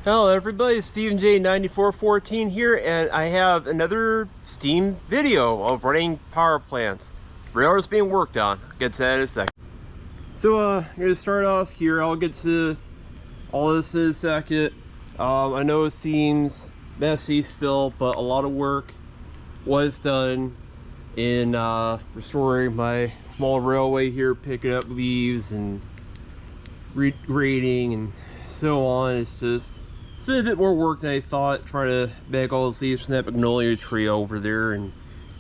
Hello everybody, Stephen J 9414 here, and I have another steam video of running power plants. Railers being worked on. I'll get to that in a second. So I'm going to start off here. I'll get to all this in a second. I know it seems messy still, but a lot of work was done in restoring my small railway here, picking up leaves and grading and so on. It's been a bit more work than I thought, trying to bag all those leaves from that magnolia tree over there and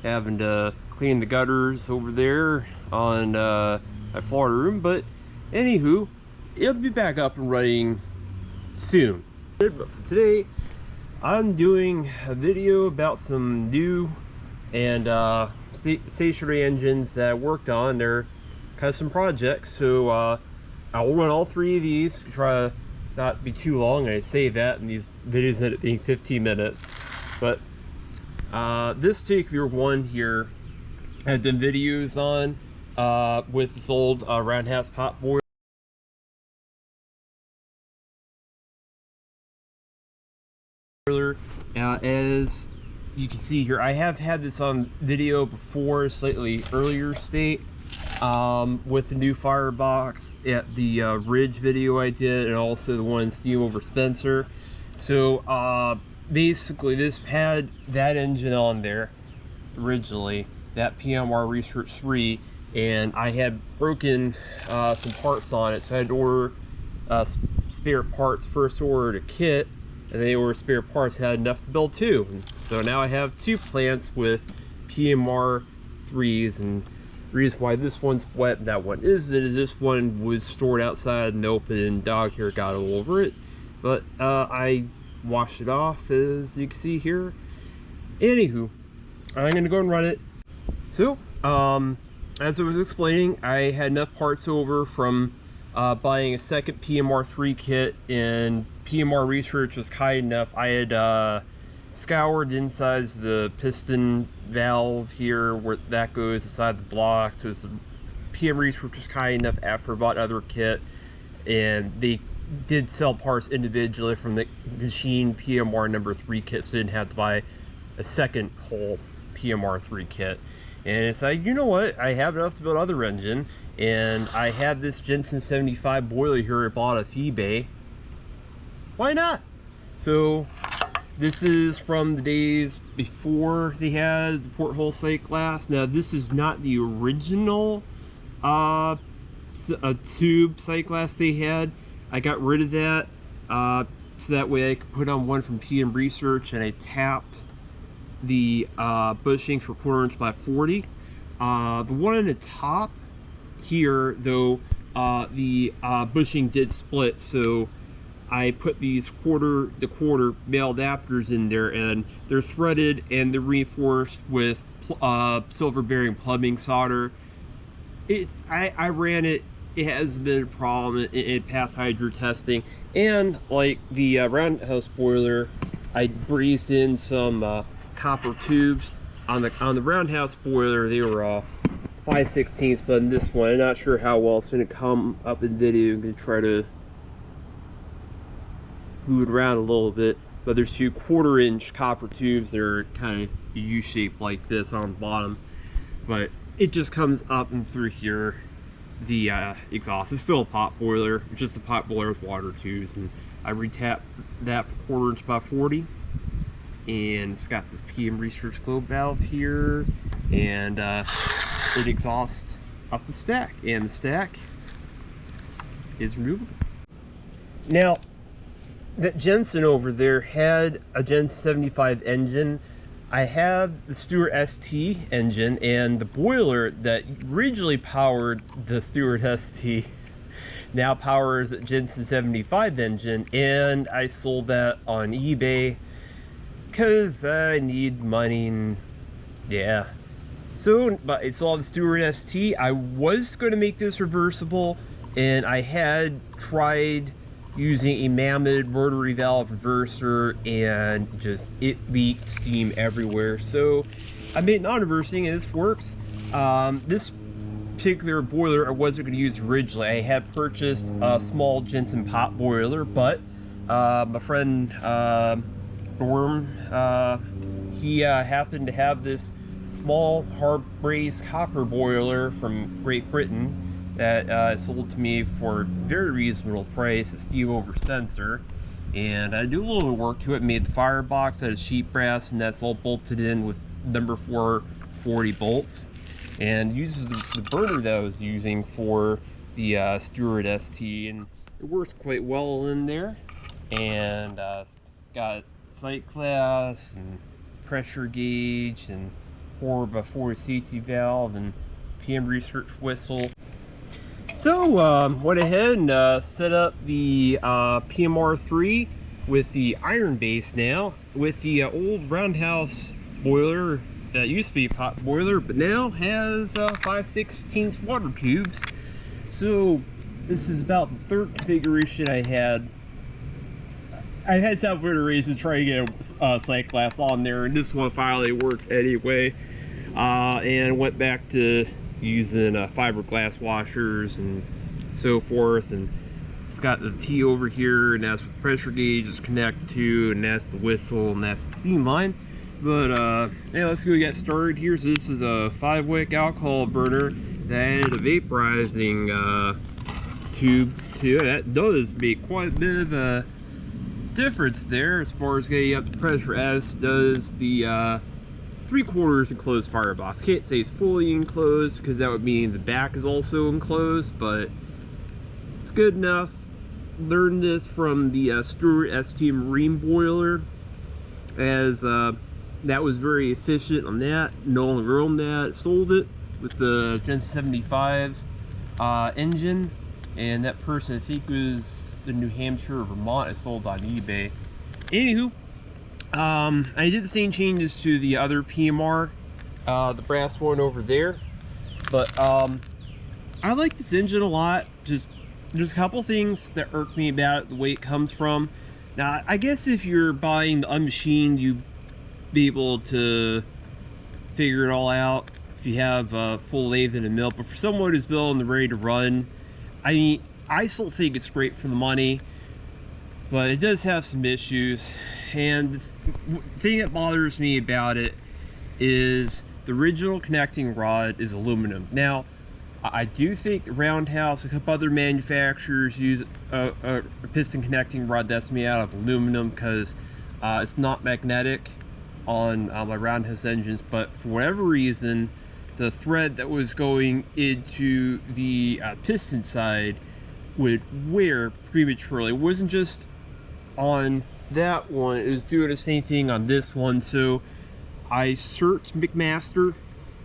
having to clean the gutters over there on my floor room. But anywho, it'll be back up and running soon. But for today, I'm doing a video about some new and stationary engines that I worked on. They're custom projects, so I will run all three of these, try to not be too long. I say that, and these videos end up being 15 minutes. But this particular one here, I've done videos on with this old Roundhouse pot boiler. As you can see here, I have had this on video before, slightly earlier state, with the new firebox at the Ridge video I did, and also the one Steam over Spencer. So basically this had that engine on there originally, that PMR Research 3, and I had broken some parts on it, so I had to order spare parts. First ordered a kit, and they ordered spare parts, had enough to build two. And so now I have two plants with PMR 3s, and the reason why this one's wet and that one isn't is this one was stored outside in the open and dog hair got all over it. But I washed it off, as you can see here. Anywho, I'm gonna go and run it. So as I was explaining, I had enough parts over from buying a second PMR 3 kit, and PMR Research was kind enough. I had scoured the insides of the piston valve here where that goes inside the block, so it's the PM Research was kind enough after I bought another kit, and they did sell parts individually from the machine PMR number 3 kit, so I didn't have to buy a second whole PMR 3 kit. And it's like, you know what, I have enough to build another engine, and I had this Jensen 75 boiler here I bought off eBay. Why not? So this is from the days before they had the porthole sight glass. Now this is not the original tube sight glass they had. I got rid of that so that way I could put on one from PM Research, and I tapped the bushings for 1/4 inch by 40. The one on the top here though, the bushing did split, so I put these quarter male adapters in there, and they're threaded and they're reinforced with silver bearing plumbing solder. I ran it, it hasn't been a problem. It passed hydro testing, and like the Roundhouse boiler, I brazed in some copper tubes. On the Roundhouse boiler they were 5/16, but in this one I'm not sure how well it's going to come up in video. I'm going to try to move it around a little bit, but there's two 1/4 inch copper tubes that are kind of U-shaped like this on the bottom, but it just comes up and through here. The exhaust is still a pot boiler, it's just a pot boiler with water tubes, and I retapped that for 1/4 inch by 40, and it's got this PM Research globe valve here, and it exhausts up the stack, and the stack is removable. Now that Jensen over there had a Gen 75 engine. I have the Stuart ST engine, and the boiler that originally powered the Stuart ST now powers the Jensen 75 engine, and I sold that on eBay because I need money, and yeah. So, but it's all the Stuart ST. I was going to make this reversible, and I had tried using a Mamod rotary valve reverser, and just it leaked steam everywhere. So I made it non-reversing, and this works. This particular boiler I wasn't going to use originally. I had purchased a small Jensen pot boiler, but My friend Norm, he happened to have this small hard brazed copper boiler from Great Britain that sold to me for a very reasonable price at Steve over Spencer. And I do a little work to it, made the firebox out of sheet brass, and that's all bolted in with number 440 bolts, and uses the burner that I was using for the Stuart ST, and it works quite well in there. And got sight glass and pressure gauge and 4x4 safety valve and PM research whistle. So went ahead and set up the PMR3 with the iron base now, with the old Roundhouse boiler that used to be a pot boiler, but now has 5/16 water tubes. So this is about the third configuration I had. I had several iterations to try to get sight glass on there, and this one finally worked anyway. And went back to using fiberglass washers and so forth, and it's got the T over here, and that's what the pressure gauge is connected to, and that's the whistle, and that's the steam line. But yeah, let's go get started here. So this is a 5-wick alcohol burner that added a vaporizing tube to it. That does make quite a bit of a difference there as far as getting up the pressure, as does the 3/4 enclosed firebox. Can't say it's fully enclosed because that would mean the back is also enclosed, but it's good enough. Learned this from the Stuart ST Marine boiler, as that was very efficient on that. No longer owned that, sold it with the Jensen 75 engine, and that person, I think, was in New Hampshire or Vermont. I sold on eBay. Anywho, I did the same changes to the other PMR, the brass one over there, but I like this engine a lot. Just there's a couple things that irk me about it, the way it comes from. Now, I guess if you're buying the unmachined, you'd be able to figure it all out if you have a full lathe and a mill. But for someone who's building and ready to run, I mean, I still think it's great for the money, but it does have some issues. And the thing that bothers me about it is the original connecting rod is aluminum. Now, I do think the Roundhouse, a couple other manufacturers use a piston connecting rod that's made out of aluminum because it's not magnetic on my Roundhouse engines, but for whatever reason, the thread that was going into the piston side would wear prematurely. It wasn't just on that one, it was doing the same thing on this one. So I searched McMaster,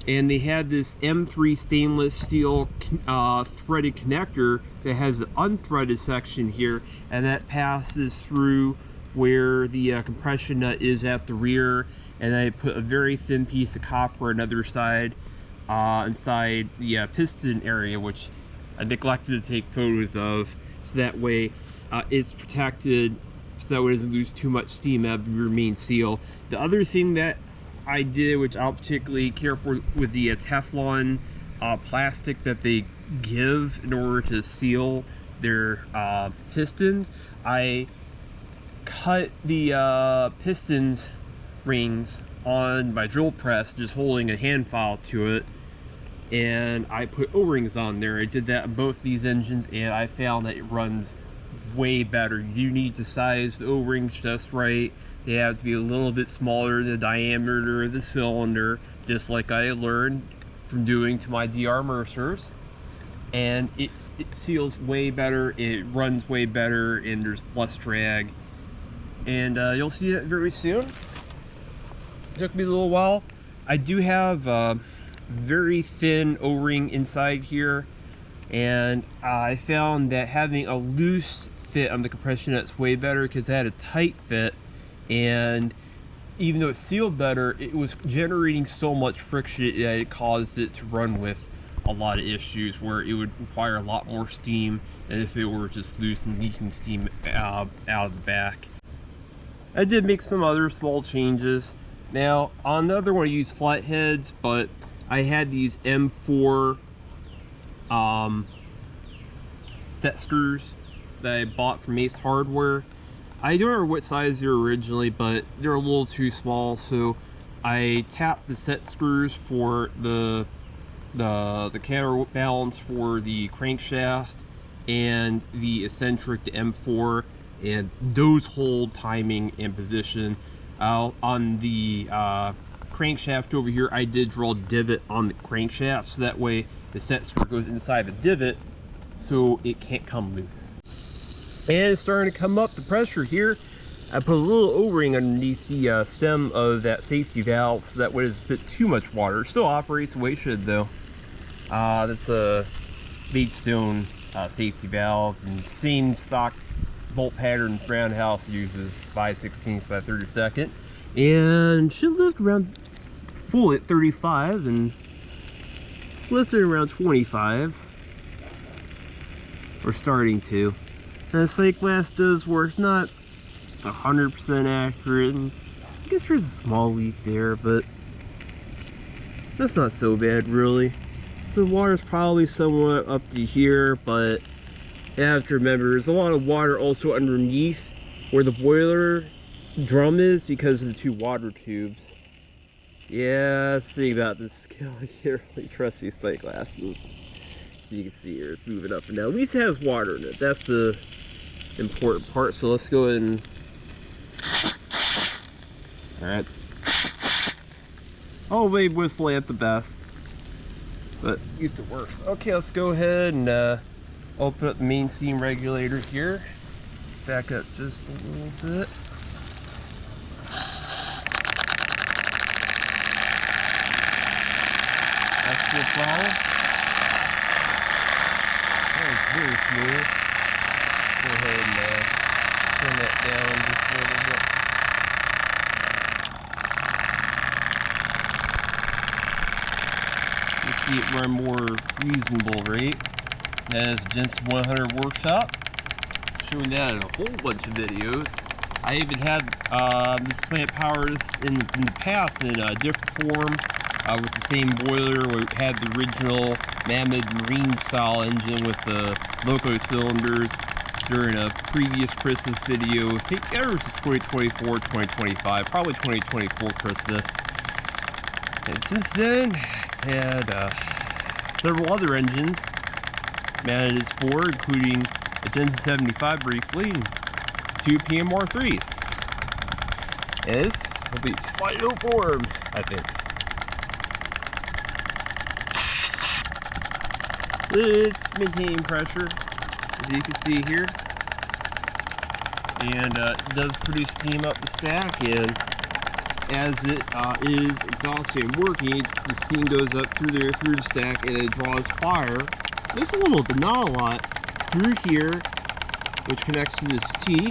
and they had this M3 stainless steel threaded connector that has an unthreaded section here, and that passes through where the compression nut is at the rear. And I put a very thin piece of copper on the other side inside the piston area, which I neglected to take photos of, so that way it's protected, so that way it doesn't lose too much steam out of your main seal. The other thing that I did, which I'll particularly care for, with the Teflon plastic that they give in order to seal their pistons, I cut the pistons rings on my drill press, just holding a hand file to it, and I put O-rings on there. I did that on both these engines, and I found that it runs way better. You need to size the O-rings just right. They have to be a little bit smaller than the diameter of the cylinder, just like I learned from doing to my DR Mercers. And it seals way better, it runs way better, and there's less drag. And you'll see that very soon. It took me a little while. I do have very thin O-ring inside here, and I found that having a loose fit on the compression nut's way better, because I had a tight fit, and even though it sealed better, it was generating so much friction that it caused it to run with a lot of issues, where it would require a lot more steam than if it were just loose and leaking steam out of the back. I did make some other small changes. Now, on the other one I used flatheads, but I had these M4 set screws that I bought from Ace Hardware. I don't remember what size they're originally, but they're a little too small, so I tapped the set screws for the counterbalance for the crankshaft and the eccentric to M4, and those hold timing and position. On the crankshaft over here, I did drill a divot on the crankshaft, so that way the set screw goes inside the divot so it can't come loose. And it's starting to come up, the pressure here. I put a little O-ring underneath the stem of that safety valve, so that way it doesn't spit too much water. It still operates the way it should though. That's a Maidstone safety valve, and same stock bolt patterns Roundhouse uses, 5/16 by 32nd, and should lift around full at 35 and lifting around 25. We're starting to. And the slate glass does work. It's not 100% accurate, and I guess there's a small leak there, but that's not so bad really. So the water's probably somewhat up to here, but you have to remember there's a lot of water also underneath where the boiler drum is because of the two water tubes. Yeah, let's think about this scale. I can't really trust these slate glasses. So you can see here it's moving up and down. At least it has water in it. That's the important part. So let's go ahead and... Alright. Oh, they whistle at the best, but at least it works. Okay, let's go ahead and open up the main steam regulator here. Back up just a little bit. That's the throttle. That was very smooth. Go ahead and turn that down just a little bit. You see it run more reasonable rate. That is Jensen 100 workshop. Showing that in a whole bunch of videos. I even had this plant powered in the past in a different form with the same boiler. We had the original Mamod Marine style engine with the loco cylinders during a previous Christmas video. I think it was 2024, 2025, probably 2024 Christmas. And since then, it's had several other engines mounted as for, including a Jensen 75 briefly, and 2 PMR3s. And this will be its final form, I think. It's maintaining pressure, as you can see here. And it does produce steam up the stack, and as it is exhausting and working, the steam goes up through there, through the stack, and it draws fire. There's a little, but not a lot, through here, which connects to this T,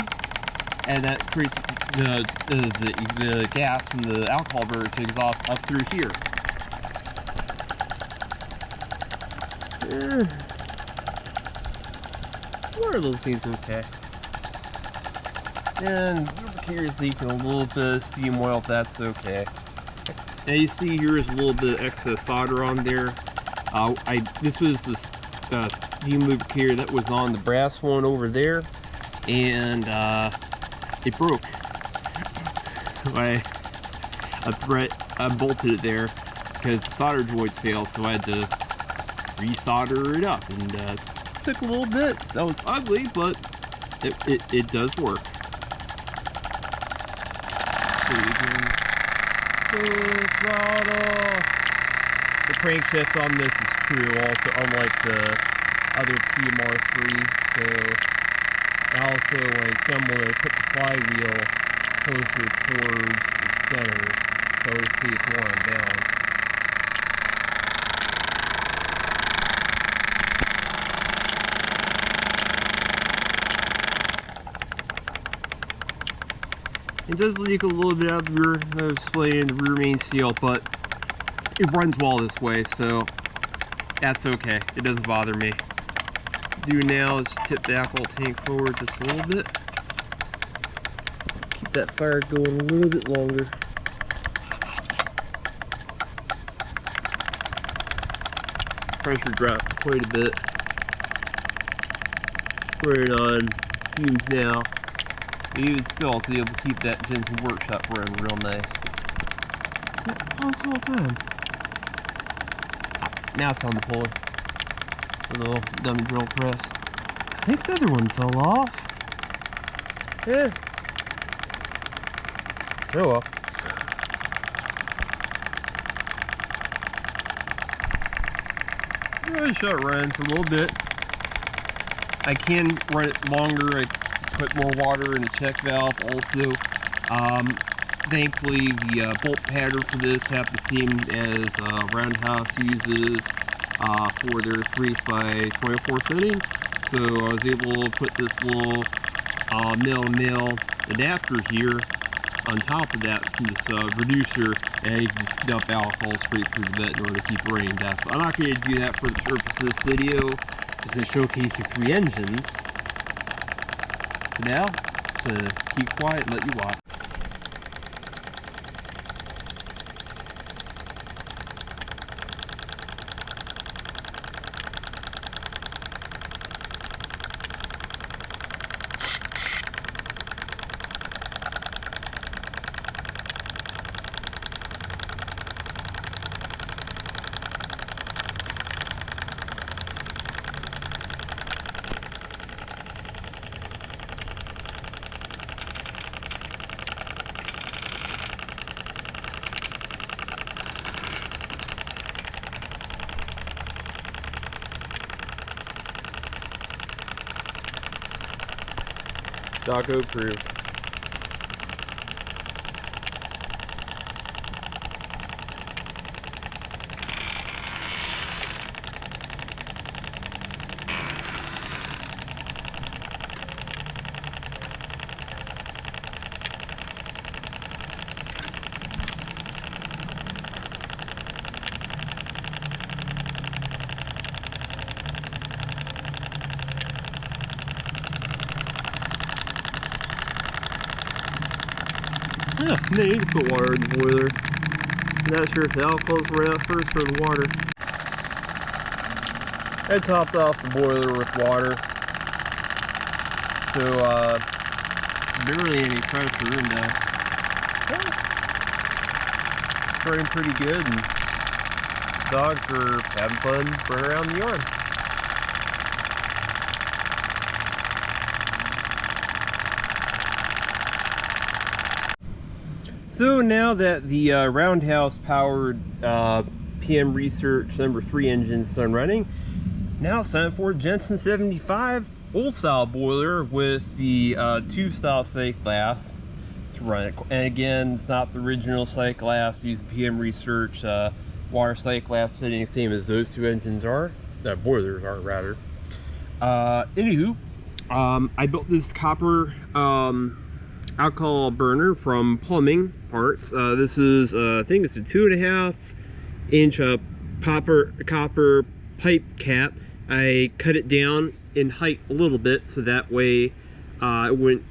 and that creates the gas from the alcohol burner to exhaust up through here. One of those things okay. And lubricator is leaking a little bit of steam oil, if that's okay. And you see here is a little bit of excess solder on there. This was the steam lubricator that was on the brass one over there, and it broke. I bolted it there because the solder joints failed, so I had to re-solder it up, and took a little bit, so it's ugly, but it does work. Full throttle. The crankshaft on this is true also, unlike the other PMR3, so also when I assemble it, I put the flywheel closer towards the center, so you see it's more on balance. It does leak a little bit out of the rear, I was explaining the rear main seal, but it runs well this way, so that's okay. It doesn't bother me. What I do now is tip the alcohol tank forward just a little bit. Keep that fire going a little bit longer. Pressure dropped quite a bit. We're on fumes now. Even still, it's able to keep that Jensen workshop running real nice. Pause the whole time. Now it's on the pulley. A little dummy drill press. I think the other one fell off. Yeah. Oh well. I shut it running for a little bit. I can run it longer. I put more water in the check valve also. Thankfully, the bolt pattern for this have the same as Roundhouse uses for their 3x24 setting. So I was able to put this little nail adapter here on top of that from this reducer, and you can just dump alcohol straight through the vent in order to keep it running down. I'm not going to do that for the purpose of this video, because it's showcasing 3 engines. So now, to keep quiet and let you watch. Taco approved. Yeah, no, you can put water in the boiler. Not sure if the alcohol's right out first or the water. I topped off the boiler with water. So, barely any pressure, and it's running pretty good, and dogs are having fun running around the yard. So now that the Roundhouse powered PM Research number 3 engine's done running, now it's time for Jensen 75 old style boiler with the tube style slate glass to run it. And again, it's not the original slate glass. Use PM Research water slate glass fitting, same as those 2 engines are. Boilers are rather. Anywho, I built this copper alcohol burner from Plumbing Parts. This is I think it's a 2.5 inch copper pipe cap. I cut it down in height a little bit so that way it wouldn't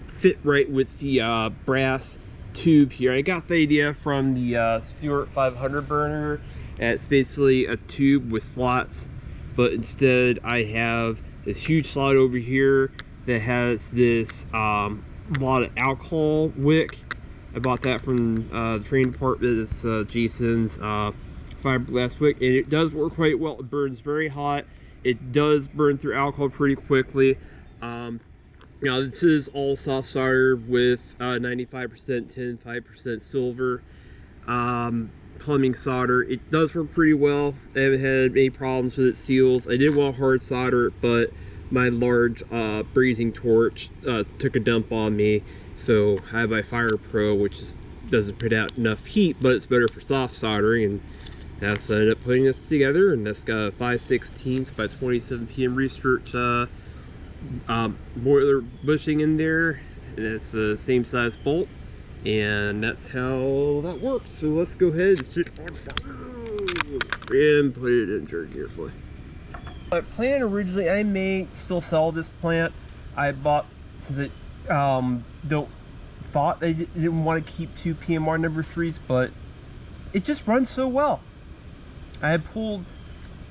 fit right with the brass tube here. I got the idea from the Stuart 500 burner. It's basically a tube with slots, but instead I have this huge slot over here that has this lot of alcohol wick. I bought that from the training department. It's Jensen's fiberglass wick, and it does work quite well. It burns very hot. It does burn through alcohol pretty quickly. Now this is all soft solder with 95% tin, 5% silver plumbing solder. It does work pretty well. I haven't had any problems with its seals. I did want to hard solder it, but my large brazing torch took a dump on me, so I have my Fire Pro, which doesn't put out enough heat, but it's better for soft soldering, and that's I ended up putting this together. And that's got a 5/16 by 27 PM Research boiler bushing in there, and it's the same size bolt, and that's how that works. So let's go ahead and sit on fire and put it in gear carefully. My plan originally, I may still sell this plant. I bought, since it thought they didn't want to keep 2 PMR number 3s, but it just runs so well. I had pulled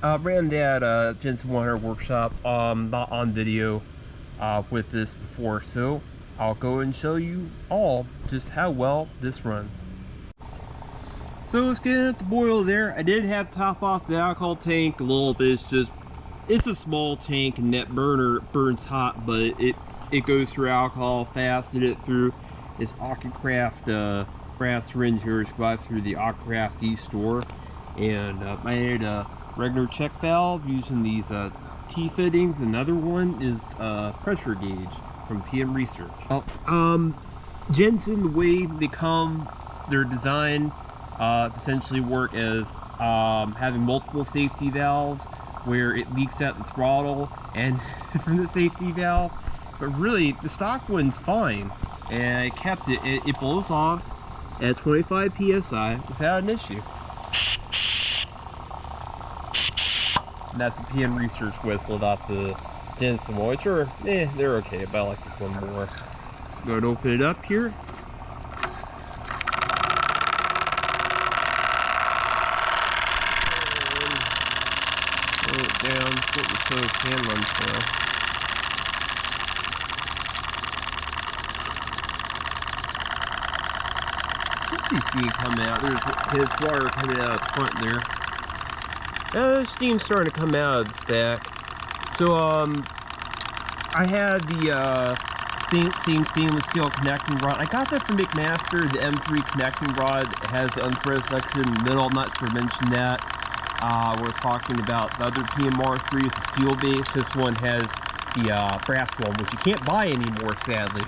ran that Jensen 100 workshop not on video with this before, so I'll go and show you all just how well this runs. So let's get at the boil there. I did have to top off the alcohol tank a little bit. It's a small tank, and that burner burns hot, but it goes through alcohol fast. Did it through this Aquacraft brass syringe here, which go through the Aquacraft e-store. And I had a regular check valve using these T-fittings. Another one is pressure gauge from PM Research. Jensen, the way they come, they're designed essentially work as having multiple safety valves where it leaks out the throttle and from the safety valve. But really, the stock one's fine, and I kept it. It blows off at 25 psi without an issue. And that's the PM Research whistle, not the Jensen one, which are, they're okay, but I like this one more. Let's go ahead and open it up here. And slow it down, put the so can run slow. You see it coming out. There's his water coming out the front there. Steam's starting to come out of the stack. So I had the same stainless steel connecting rod. I got that from McMaster. The M3 connecting rod has the unthreaded section in the middle. I'm not sure to mention that. We're talking about the other PMR3 with the steel base. This one has the brass one, which you can't buy anymore, sadly.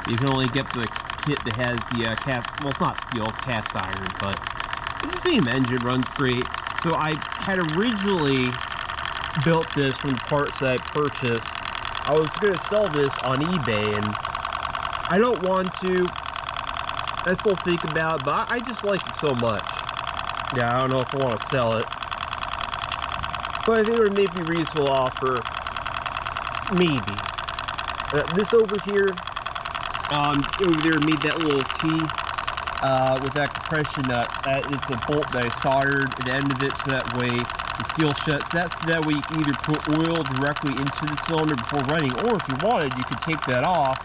You can only get the kit that has the cast, well, it's not steel, it's cast iron, but it's the same engine, runs great. So I had originally built this from the parts that I purchased. I was going to sell this on eBay, and I don't want to. I still think about it, but I just like it so much. Yeah, I don't know if I want to sell it, but I think it would make me reasonable offer. Maybe. This over here, over there made that little T with that compression nut. That is a bolt that I soldered at the end of it, so that way the seal shuts. That way you can either put oil directly into the cylinder before running, or if you wanted, you could take that off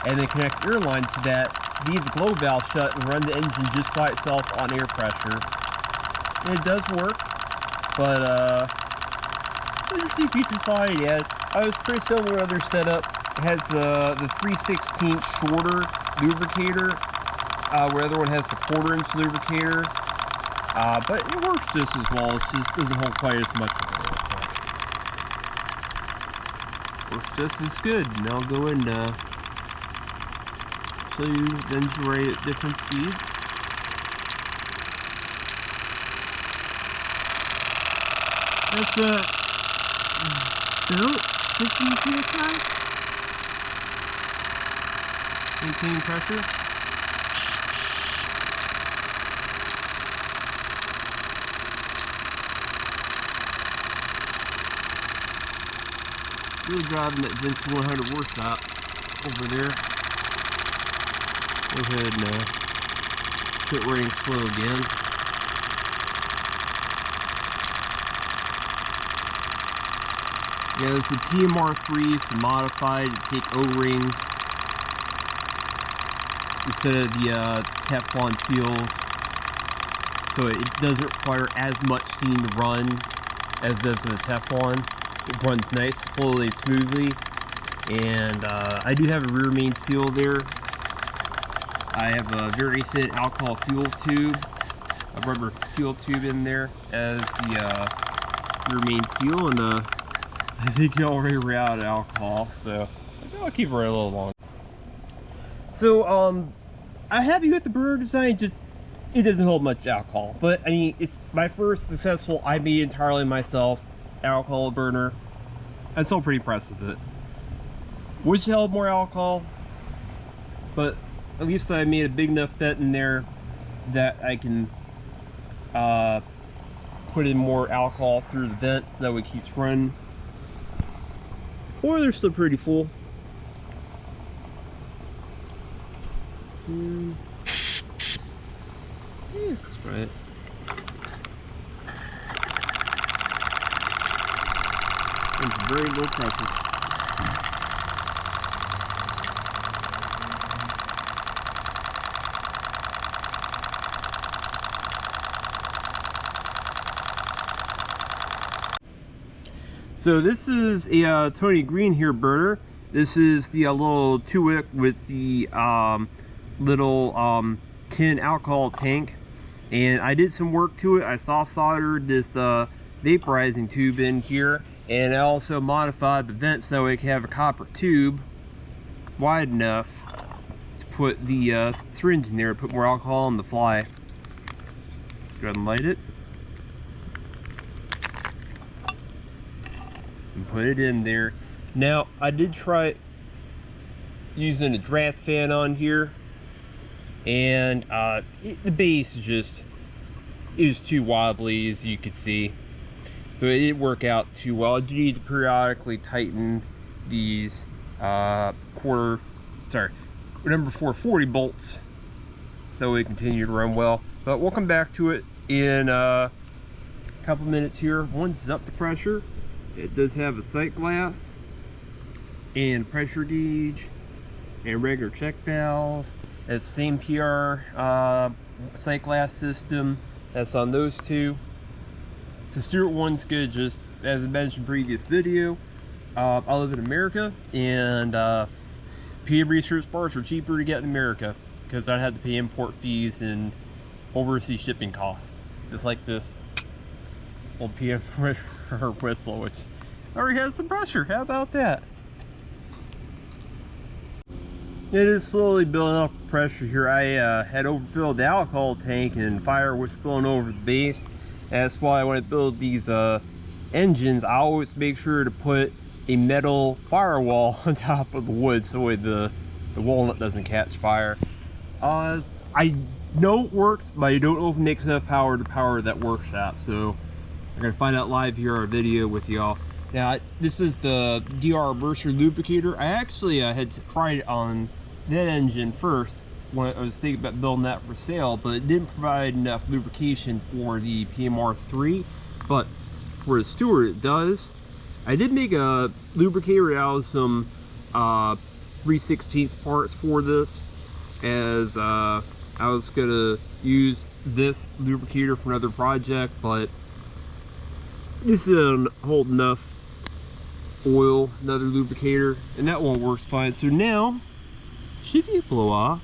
and then connect your line to that, leave the glow valve shut, and run the engine just by itself on air pressure. And it does work, but let's see if you can find it yet. I was pretty similar to other setup. It has the 3/16 shorter lubricator, where the other one has the 1/4 inch lubricator. But it works just as well. It just doesn't hold quite as much oil. Works just as good. And I'll go and show you the engine rate at different speeds. That's about 15 psi. Maintain pressure. Really driving that Jensen 100 workshop over there. Go ahead and quit running slow again. Yeah, it's a PMR3, it's modified to take O-rings instead of the Teflon seals, so it doesn't require as much steam to run as does with the Teflon. It runs nice, slowly, smoothly, and I do have a rear main seal there. I have a very thin alcohol fuel tube, a rubber fuel tube in there as the rear main seal, and I think you already ran out of alcohol, so I'll keep it running a little longer. So, I'm happy with the burner design. Just, it doesn't hold much alcohol, but I mean, it's my first successful, I made entirely myself alcohol burner. I'm still pretty impressed with it. Wish it held more alcohol, but at least I made a big enough vent in there that I can put in more alcohol through the vent, so that way it keeps running. Or they're still pretty full. Yeah, that's right. It's very low pressure. So this is a Tony Green here burner. This is the little 2-wick with the little tin alcohol tank, and I did some work to it. I soft soldered this vaporizing tube in here, and I also modified the vent so I can have a copper tube wide enough to put the syringe in there, put more alcohol on the fly. Go ahead and light it and put it in there. Now I did try using a draft fan on here, and the base is too wobbly, as you can see, so it didn't work out too well. I do need to periodically tighten these number 440 bolts so it continue to run well. But we'll come back to it in a couple minutes here. Once it's up to pressure, it does have a sight glass and pressure gauge and regular check valve. It's the same PR sight glass system that's on those two. The Stuart one's good, just as I mentioned in previous video. I live in America, and PM research parts are cheaper to get in America because I had to pay import fees and overseas shipping costs. Just like this old PM whistle, which already has some pressure. How about that? It is slowly building up pressure here. I had overfilled the alcohol tank and fire was spilling over the base. That's why when I build these engines, I always make sure to put a metal firewall on top of the wood so the walnut doesn't catch fire. I know it works, but I don't know if it makes enough power to power that workshop, so we're gonna find out live here on our video with y'all. Now this is the DR Mercer lubricator. I actually had tried it on that engine first when I was thinking about building that for sale, but it didn't provide enough lubrication for the PMR3, but for the Stuart it does. I did make a lubricator out of some 3/16 parts for this, as I was gonna use this lubricator for another project, but this doesn't hold enough oil, another lubricator, and that one works fine. So now should be a blow off.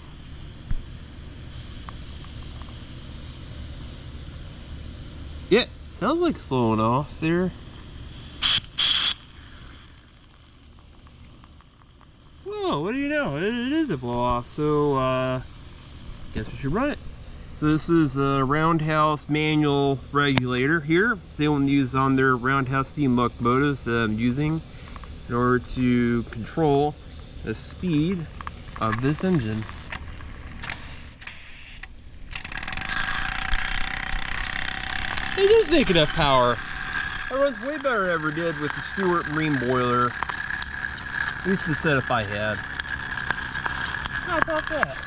Yeah, sounds like it's blowing off there. Whoa, what do you know? It is a blow off, so guess we should run it. So this is a Roundhouse manual regulator here. Same one used on their Roundhouse steam locomotives that I'm using in order to control the speed of this engine. It does make enough power. It runs way better than I ever did with the Stuart Marine boiler. At least the setup I had. How about that?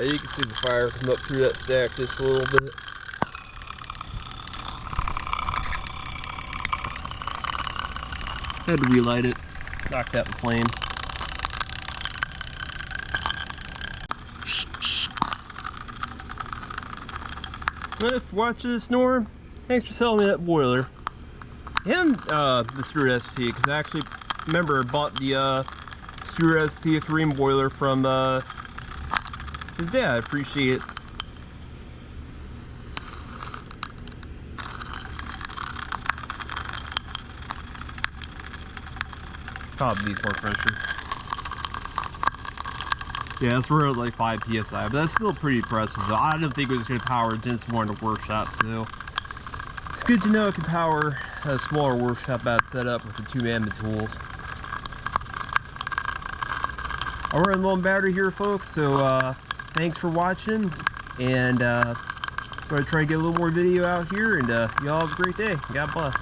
You can see the fire come up through that stack just a little bit. Had to relight it, knocked out the flame. Well, if you're watching this, Norm, thanks for selling me that boiler. And the Stuart ST, because I actually remember I bought the Stuart ST Marine boiler from his dad. I appreciate it. Probably needs more pressure. Yeah, it's around like 5 psi, but that's still pretty impressive. So I don't think it was going to power Jensen in the workshop, so it's good to know it can power a smaller workshop out setup with the 2 Mamod tools. I'm running low on battery here, folks, so thanks for watching, and I'm going to try to get a little more video out here, and y'all have a great day. God bless.